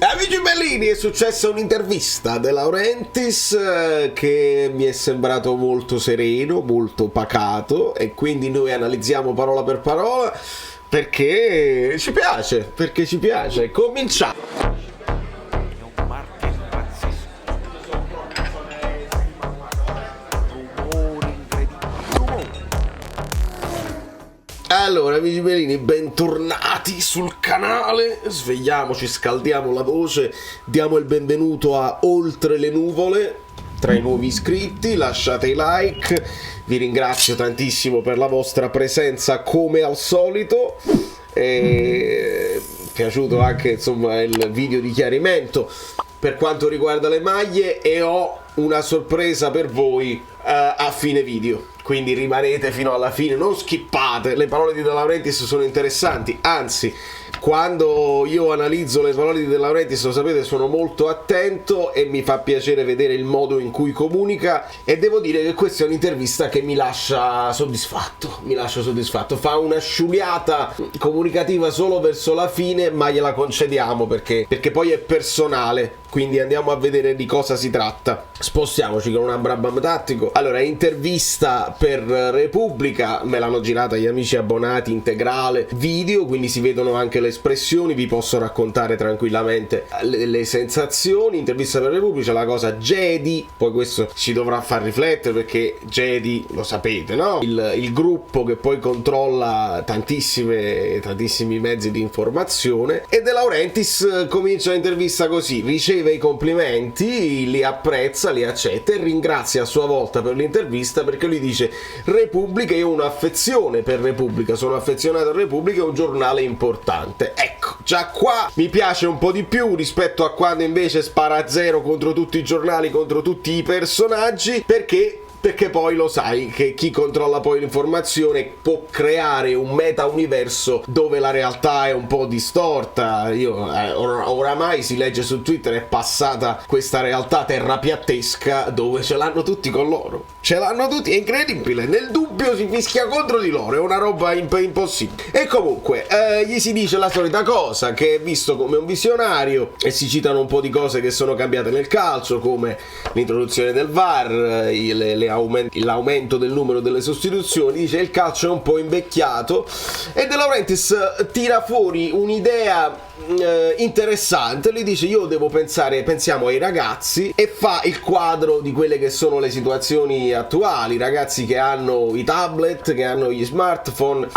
Amici bellini, è successa un'intervista De Laurentiis che mi è sembrato molto sereno, molto pacato, e quindi noi analizziamo parola per parola perché ci piace. Cominciamo! Allora, amici bellini, bentornati sul canale. Svegliamoci, scaldiamo la voce, diamo il benvenuto a Oltre le Nuvole. Tra i nuovi iscritti, lasciate i like. Vi ringrazio tantissimo per la vostra presenza come al solito. È piaciuto anche, insomma, il video di chiarimento per quanto riguarda le maglie, e ho una sorpresa per voi a fine video. Quindi rimanete fino alla fine, non skippate. Le parole di De Laurentiis sono interessanti, anzi, quando io analizzo le parole di De Laurentiis, lo sapete, sono molto attento e mi fa piacere vedere il modo in cui comunica, e devo dire che questa è un'intervista che mi lascia soddisfatto, fa una sciuliata comunicativa solo verso la fine, ma gliela concediamo perché poi è personale. Quindi andiamo a vedere di cosa si tratta. Spostiamoci con un Abraham tattico. Allora, intervista per Repubblica, me l'hanno girata gli amici abbonati, integrale video, quindi si vedono anche le espressioni, vi posso raccontare tranquillamente le sensazioni. Intervista per Repubblica, la cosa Jedi, poi questo ci dovrà far riflettere perché Jedi, lo sapete, no? Il gruppo che poi controlla tantissimi mezzi di informazione. E De Laurentiis comincia l'intervista così: riceve i complimenti, li apprezza, li accetta e ringrazia a sua volta per l'intervista, perché lui dice: Repubblica, io ho un'affezione per Repubblica, sono affezionato a Repubblica, è un giornale importante. Ecco, già qua mi piace un po' di più rispetto a quando invece spara a zero contro tutti i giornali, contro tutti i personaggi, perché poi lo sai che chi controlla poi l'informazione può creare un meta-universo dove la realtà è un po' distorta. Oramai si legge su Twitter, è passata questa realtà terrapiattesca dove ce l'hanno tutti con loro. Ce l'hanno tutti, è incredibile. Nel dubbio si fischia contro di loro, è una roba impossibile. E comunque gli si dice la solita cosa, che è visto come un visionario, e si citano un po' di cose che sono cambiate nel calcio, come l'introduzione del VAR, l'aumento del numero delle sostituzioni. Dice il calcio è un po' invecchiato, e De Laurentiis tira fuori un'idea interessante. Lui dice: io devo pensiamo ai ragazzi, e fa il quadro di quelle che sono le situazioni attuali, ragazzi che hanno i tablet, che hanno gli smartphone.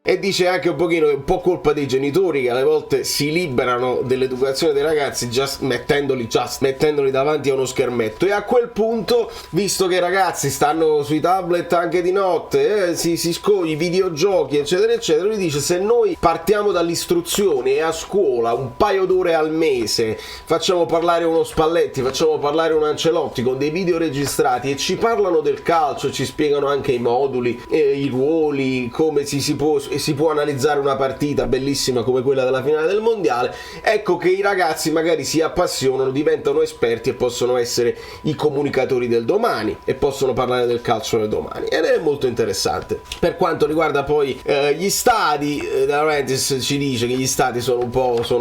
E dice anche un pochino che è un po' colpa dei genitori, che alle volte si liberano dell'educazione dei ragazzi mettendoli davanti a uno schermetto. E a quel punto, visto che i ragazzi stanno sui tablet anche di notte, i videogiochi eccetera eccetera, lui dice: se noi partiamo dall'istruzione e a scuola un paio d'ore al mese facciamo parlare uno Spalletti, facciamo parlare un Ancelotti con dei video registrati, e ci parlano del calcio, ci spiegano anche i moduli, i ruoli, come si può analizzare una partita bellissima come quella della finale del mondiale, ecco che i ragazzi magari si appassionano, diventano esperti e possono essere i comunicatori del domani e possono parlare del calcio del domani, ed è molto interessante. Per quanto riguarda poi gli stadi, De Laurentiis ci dice che gli stadi sono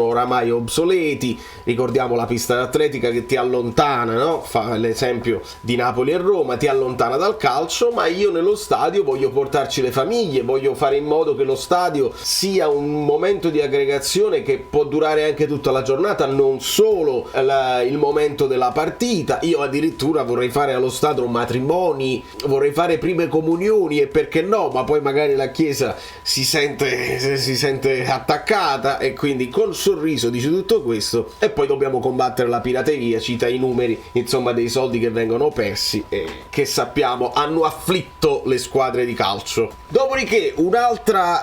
oramai obsoleti. Ricordiamo la pista d'atletica che ti allontana, no? Fa l'esempio di Napoli e Roma, ti allontana dal calcio, ma io nello stadio voglio portarci le famiglie, voglio fare in modo che lo stadio sia un momento di aggregazione che può durare anche tutta la giornata, non solo il momento della partita. Io addirittura vorrei fare allo stadio matrimoni, vorrei fare prime comunioni, e perché no, ma poi magari la chiesa si sente attaccata, e quindi col sorriso dice tutto questo. E poi dobbiamo combattere la pirateria, cita i numeri, insomma, dei soldi che vengono persi e che sappiamo hanno afflitto le squadre di calcio. Dopodiché un'altra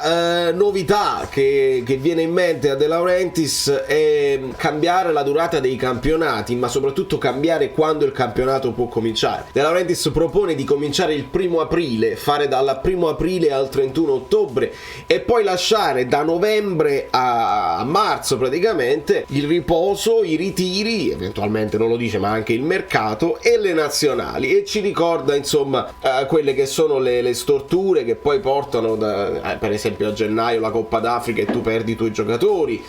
novità che viene in mente a De Laurentiis è cambiare la durata dei campionati, ma soprattutto cambiare quando il campionato può cominciare. De Laurentiis propone di cominciare il 1° aprile, fare dal 1° aprile al 31 ottobre, e poi lasciare da novembre a marzo praticamente il riposo, i ritiri, eventualmente non lo dice, ma anche il mercato e le nazionali, e ci ricorda insomma quelle che sono le storture che poi portano per esempio a gennaio la Coppa d'Africa e tu perdi i tuoi giocatori,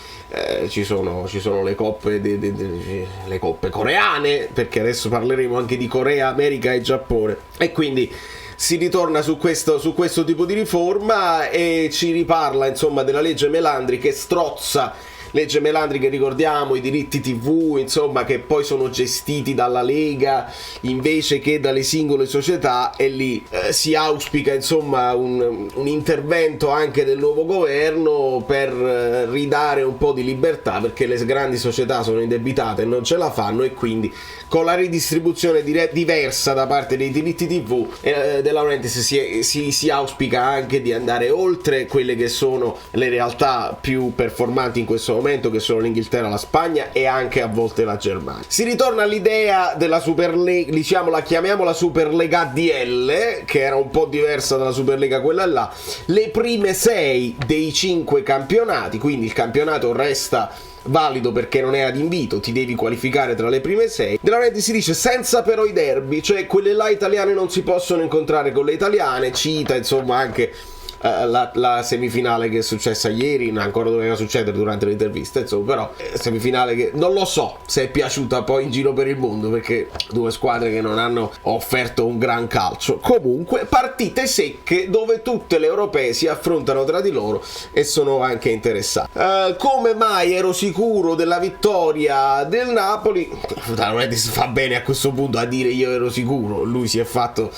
ci sono le coppe le coppe coreane, perché adesso parleremo anche di Corea, America e Giappone, e quindi si ritorna su questo tipo di riforma e ci riparla insomma della legge Melandri, che strozza. Legge Melandri, che ricordiamo, i diritti TV, insomma, che poi sono gestiti dalla Lega invece che dalle singole società, e lì si auspica insomma un intervento anche del nuovo governo per ridare un po' di libertà, perché le grandi società sono indebitate e non ce la fanno, e quindi con la ridistribuzione diversa da parte dei diritti TV De Laurentiis si auspica anche di andare oltre quelle che sono le realtà più performanti in questo momento, che sono l'Inghilterra, la Spagna e anche a volte la Germania. Si ritorna all'idea della Superlega, diciamo, la chiamiamola Superlega ADL, che era un po' diversa dalla Superlega quella là. Le prime 6 dei 5 campionati, quindi il campionato resta valido perché non è ad invito, ti devi qualificare tra le prime 6. De Laurentiis si dice senza però i derby, cioè quelle là italiane non si possono incontrare con le italiane, cita insomma anche la semifinale che è successa ieri, ancora doveva succedere durante l'intervista, insomma, però semifinale che non lo so se è piaciuta poi in giro per il mondo, perché due squadre che non hanno offerto un gran calcio. Comunque partite secche dove tutte le europee si affrontano tra di loro e sono anche interessate. Come mai ero sicuro della vittoria del Napoli? Laurentiis fa bene a questo punto a dire io ero sicuro, lui si è fatto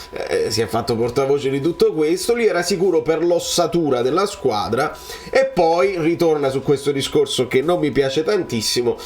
portavoce di tutto questo. Lui era sicuro per l'ossatura della squadra, e poi ritorna su questo discorso che non mi piace tantissimo.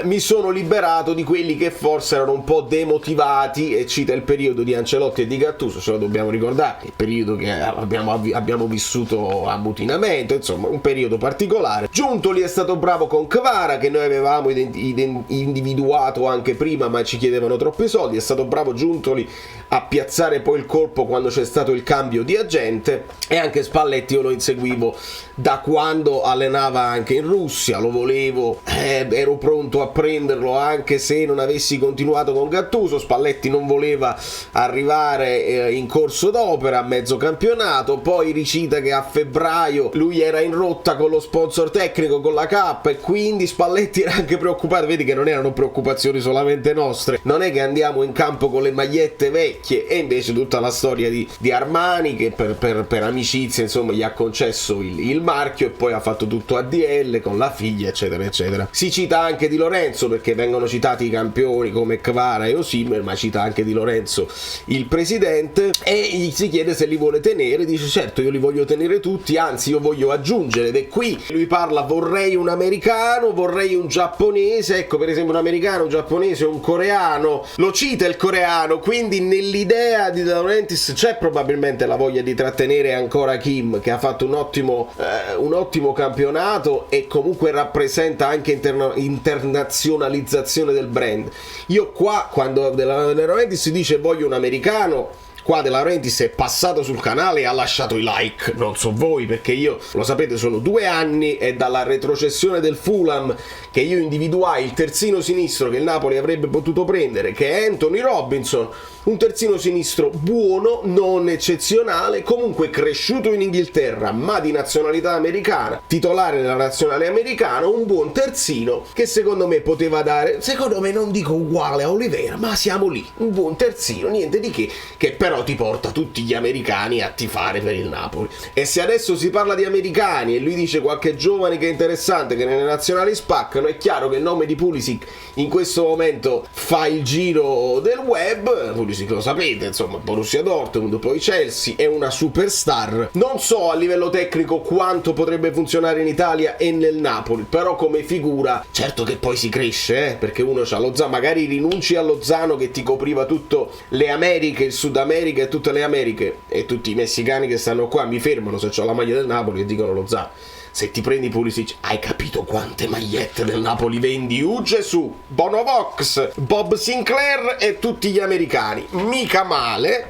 Mi sono liberato di quelli che forse erano un po' demotivati, e cita il periodo di Ancelotti e di Gattuso, ce lo dobbiamo ricordare, il periodo che abbiamo vissuto a mutinamento, insomma un periodo particolare. Giuntoli è stato bravo con Kvara, che noi avevamo individuato anche prima ma ci chiedevano troppi soldi. È stato bravo Giuntoli a piazzare poi il colpo quando c'è stato il cambio di agente, e anche Spalletti io lo inseguivo da quando allenava anche in Russia, lo volevo, ero pronto a prenderlo anche se non avessi continuato con Gattuso. Spalletti non voleva arrivare in corso d'opera a mezzo campionato, poi ricita che a febbraio lui era in rotta con lo sponsor tecnico, con la K, e quindi Spalletti era anche preoccupato. Vedi che non erano preoccupazioni solamente nostre, non è che andiamo in campo con le magliette vecchie, e invece tutta la storia di Armani, che per amicizia insomma gli ha concesso il marchio, e poi ha fatto tutto ADL con la figlia, eccetera eccetera. Si cita anche Di Lorenzo, perché vengono citati i campioni come Kvara e Osimhen, ma cita anche Di Lorenzo il presidente, e gli si chiede se li vuole tenere. Dice certo, io li voglio tenere tutti, anzi io voglio aggiungere, ed è qui lui parla: vorrei un americano, vorrei un giapponese, ecco, per esempio un americano, un giapponese, un coreano. Lo cita il coreano, quindi nell'idea di De Laurentiis c'è probabilmente la voglia di trattenere ancora Kim, che ha fatto un ottimo campionato e comunque rappresenta anche internazionalizzazione del brand. Io qua, quando De Laurentiis dice voglio un americano, qua De Laurentiis è passato sul canale e ha lasciato i like. Non so voi, perché io, lo sapete, sono 2 anni e dalla retrocessione del Fulham che io individuai il terzino sinistro che il Napoli avrebbe potuto prendere, che è Anthony Robinson, un terzino sinistro buono, non eccezionale, comunque cresciuto in Inghilterra ma di nazionalità americana, titolare della nazionale americana, un buon terzino che secondo me poteva dare, secondo me non dico uguale a Oliveira, ma siamo lì, un buon terzino, niente di che però ti porta tutti gli americani a tifare per il Napoli. E se adesso si parla di americani e lui dice qualche giovane che è interessante, che nelle nazionali spaccano, è chiaro che il nome di Pulisic in questo momento fa il giro del web. Pulisic, lo sapete, insomma, Borussia Dortmund, poi Chelsea, è una superstar. Non so a livello tecnico quanto potrebbe funzionare in Italia e nel Napoli, però come figura, certo che poi si cresce, perché uno c'ha Lozano, magari rinunci a Lozano che ti copriva tutto le Americhe, il Sud America e tutte le Americhe, e tutti i messicani che stanno qua mi fermano se c'ho la maglia del Napoli e dicono Lozano. se ti prendi Pulisic, hai capito quante magliette del Napoli vendi? Gesù, Bono Vox, Bob Sinclair e tutti gli americani. Mica male,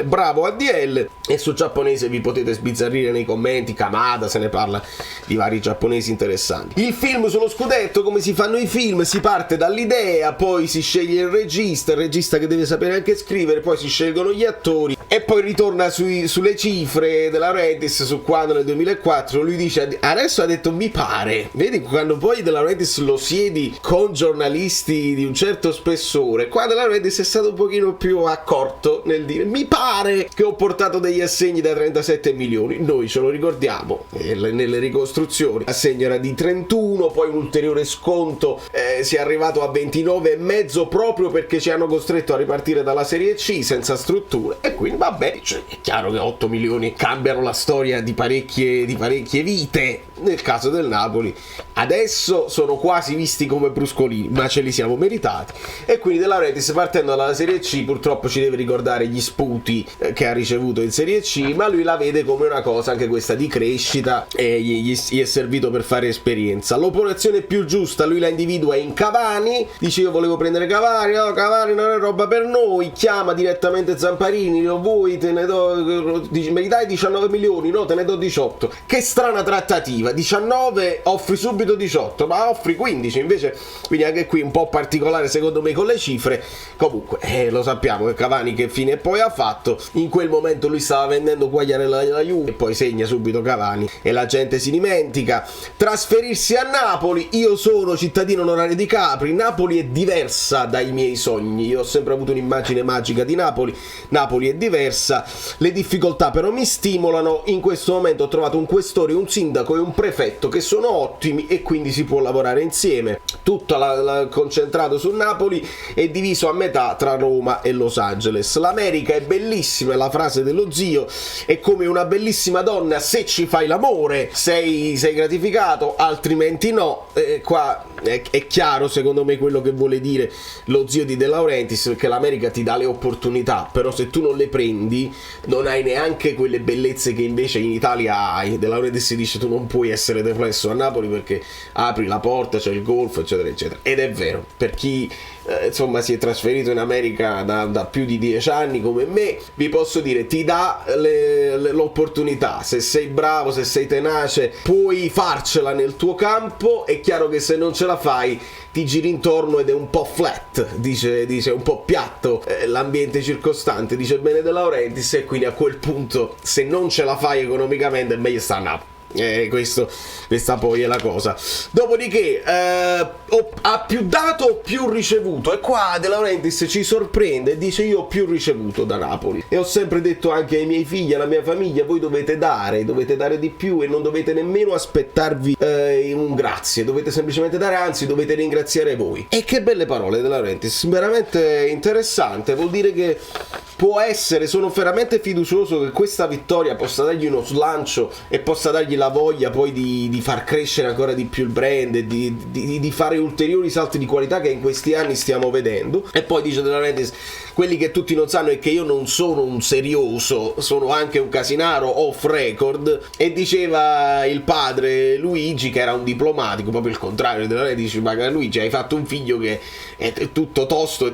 bravo ADL. E sul giapponese vi potete sbizzarrire nei commenti, Kamada, se ne parla di vari giapponesi interessanti. Il film sullo scudetto, come si fanno i film, si parte dall'idea, poi si sceglie il regista che deve sapere anche scrivere, poi si scelgono gli attori e poi ritorna sulle cifre della Laurentiis, su quando nel 2004 lui dice, adesso ha detto mi pare, vedi quando poi De Laurentiis lo siedi con giornalisti di un certo spessore, qua De Laurentiis è stato un pochino più accorto nel dire mi pare che ho portato degli assegni da 37 milioni, noi ce lo ricordiamo nelle ricostruzioni, l'assegno era di 31, poi un ulteriore sconto si è arrivato a 29,5 proprio perché ci hanno costretto a ripartire dalla Serie C senza strutture, e quindi vabbè, cioè, è chiaro che 8 milioni cambiano la storia di parecchie vite. Nel caso del Napoli adesso sono quasi visti come bruscolini, ma ce li siamo meritati, e quindi De Laurentiis, partendo dalla Serie C, purtroppo ci deve ricordare gli sputi che ha ricevuto in Serie C, ma lui la vede come una cosa anche questa di crescita e gli è servito per fare esperienza. L'operazione più giusta lui la individua in Cavani, dice io volevo prendere Cavani, no, Cavani non è roba per noi, chiama direttamente Zamparini, lo vuoi, te ne do, mi dai 19 milioni, no, te ne do 18. Che strana trattativa, 19 offri subito 18, ma offri 15 invece, quindi anche qui un po' particolare secondo me con le cifre. Comunque lo sappiamo che Cavani che fine poi ha fatto, in quel momento lui stava vendendo Quagliarella alla Juve e poi segna subito Cavani e la gente si dimentica. Trasferirsi a Napoli, io sono cittadino onorario di Capri, Napoli è diversa dai miei sogni, io ho sempre avuto un'immagine magica di Napoli è diversa, le difficoltà però mi stimolano, in questo momento ho trovato un questore, un sindaco e un prefetto che sono ottimi e quindi si può lavorare insieme. Tutto concentrato su Napoli e diviso a metà tra Roma e Los Angeles. L'America è bellissima, la frase dello zio, è come una bellissima donna, se ci fai l'amore sei gratificato, altrimenti no. Qua è chiaro secondo me quello che vuole dire lo zio di De Laurentiis, perché l'America ti dà le opportunità, però se tu non le prendi non hai neanche quelle bellezze che invece in Italia hai. De Laurentiis si dice tu non puoi essere deflesso a Napoli perché apri la porta, c'è il golf eccetera eccetera, ed è vero, per chi insomma si è trasferito in America da più di 10 anni come me, vi posso dire ti dà l'opportunità, se sei bravo, se sei tenace puoi farcela nel tuo campo. È chiaro che se non ce la fai ti giri intorno ed è un po' flat, dice un po' piatto l'ambiente circostante, dice bene De Laurentiis, e quindi a quel punto se non ce la fai economicamente è meglio stare a Napoli. Questa poi è la cosa. Dopodiché ha più dato o più ricevuto, e qua De Laurentiis ci sorprende e dice io ho più ricevuto da Napoli e ho sempre detto anche ai miei figli, alla mia famiglia, voi dovete dare di più e non dovete nemmeno aspettarvi un grazie, dovete semplicemente dare, anzi dovete ringraziare voi. E che belle parole De Laurentiis, veramente interessante, vuol dire che sono veramente fiducioso che questa vittoria possa dargli uno slancio e possa dargli la voglia poi di far crescere ancora di più il brand e di fare ulteriori salti di qualità che in questi anni stiamo vedendo. E poi dice De Laurentiis, quelli che tutti non sanno è che io non sono un serioso, sono anche un casinaro off record, e diceva il padre Luigi che era un diplomatico, proprio il contrario. De Laurentiis dice ma Luigi hai fatto un figlio che è tutto tosto,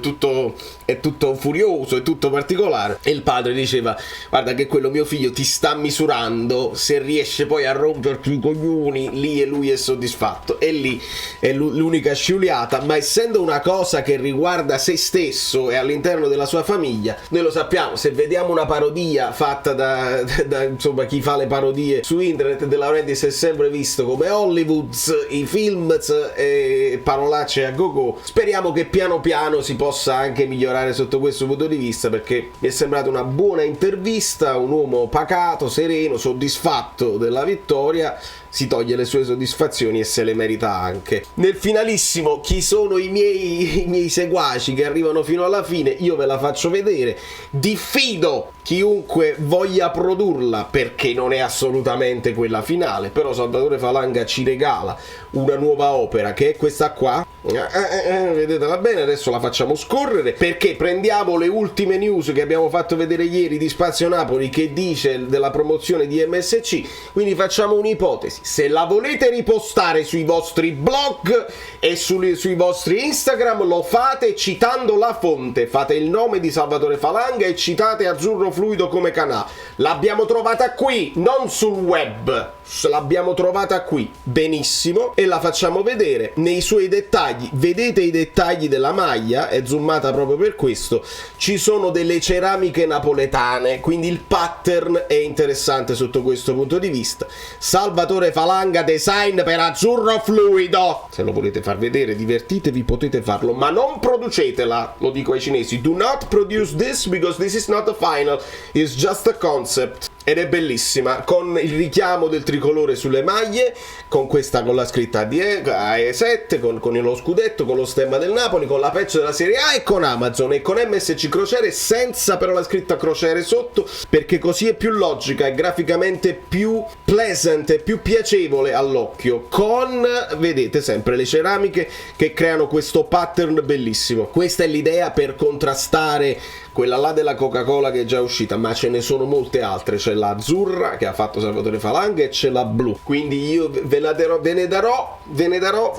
è tutto furioso, è tutto particolare, e il padre diceva guarda che quello mio figlio ti sta misurando, se riesce poi a romperti i coglioni lì e lui è soddisfatto, e lì è l'unica sciuliata. Ma essendo una cosa che riguarda se stesso e all'interno della sua famiglia, noi lo sappiamo, se vediamo una parodia fatta da insomma chi fa le parodie su internet, De Laurentiis è sempre visto come Hollywood, i film e parolacce a go-go. Speriamo che piano piano si possa anche migliorare sotto questo punto di vista, perché mi è sembrata una buona intervista, un uomo pacato, sereno, soddisfatto della vittoria, si toglie le sue soddisfazioni e se le merita anche. Nel finalissimo chi sono i miei seguaci che arrivano fino alla fine, io ve la faccio vedere. Diffido chiunque voglia produrla, perché non è assolutamente quella finale, però Salvatore Falanga ci regala una nuova opera che è questa qua. Vedetela bene, adesso la facciamo scorrere perché prendiamo le ultime news che abbiamo fatto vedere ieri di Spazio Napoli che dice della promozione di MSC, quindi facciamo un'ipotesi: se la volete ripostare sui vostri blog e sui vostri Instagram, lo fate citando la fonte, fate il nome di Salvatore Falanga e citate Azzurro Fluido come canale. L'abbiamo trovata qui, non sul web, l'abbiamo trovata qui, benissimo, e la facciamo vedere nei suoi dettagli. Vedete i dettagli della maglia, è zoomata proprio per questo, ci sono delle ceramiche napoletane, quindi il pattern è interessante sotto questo punto di vista. Salvatore Falanga design per Azzurro Fluido, se lo volete far vedere divertitevi, potete farlo, ma non producetela, lo dico ai cinesi, do not produce this because this is not a final, it's just a concept. Ed è bellissima, con il richiamo del tricolore sulle maglie, con la scritta AE7, con lo scudetto, con lo stemma del Napoli, con la patch della Serie A e con Amazon e con MSC Crociere, senza però la scritta Crociere sotto, perché così è più logica e graficamente più pleasant, più piacevole all'occhio, con, vedete, sempre le ceramiche che creano questo pattern bellissimo. Questa è l'idea per contrastare quella là della Coca-Cola che è già uscita, ma ce ne sono molte altre. C'è la azzurra che ha fatto Salvatore Falanga e c'è la blu, quindi io ve ne darò,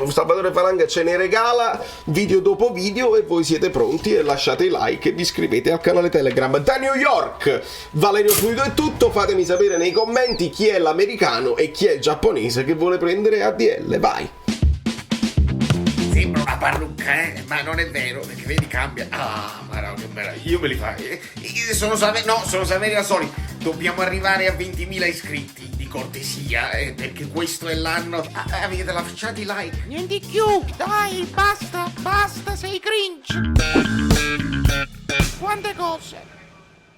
Salvatore Falanga ce ne regala video dopo video e voi siete pronti e lasciate i like e vi iscrivete al canale Telegram. Da New York, Valerio Fluido è tutto, fatemi sapere nei commenti chi è l'americano e chi è il giapponese che vuole prendere ADL, vai! Sembra una parrucca, ma non è vero, perché vedi cambia. Ah, ma no, che bella, io me li fai. Sono Saveri da Soli. Dobbiamo arrivare a 20.000 iscritti, di cortesia, perché questo è l'anno. Avete lasciato i like. Niente più, dai, basta, sei cringe. Quante cose.